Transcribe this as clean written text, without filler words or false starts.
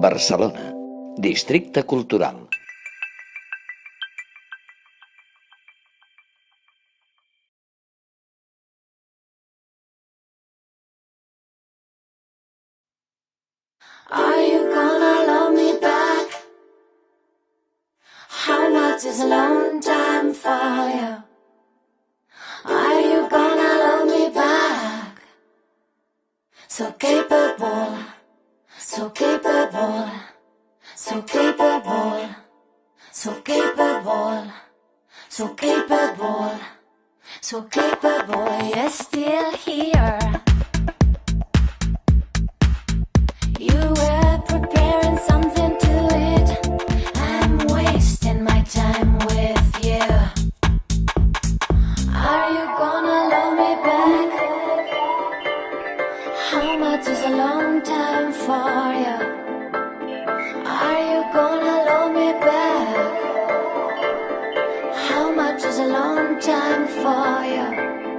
Barcelona, districte cultural. Are you gonna love me back? How much is a long time for you? Are you gonna love me back? So capable, so capable, so capable, so capable, so capable, so capable, you're still here. You were preparing something to eat. I'm wasting my time with you. Are you gonna love me back? How much is a long time for you? Are you gonna love me back? How much is a long time for you?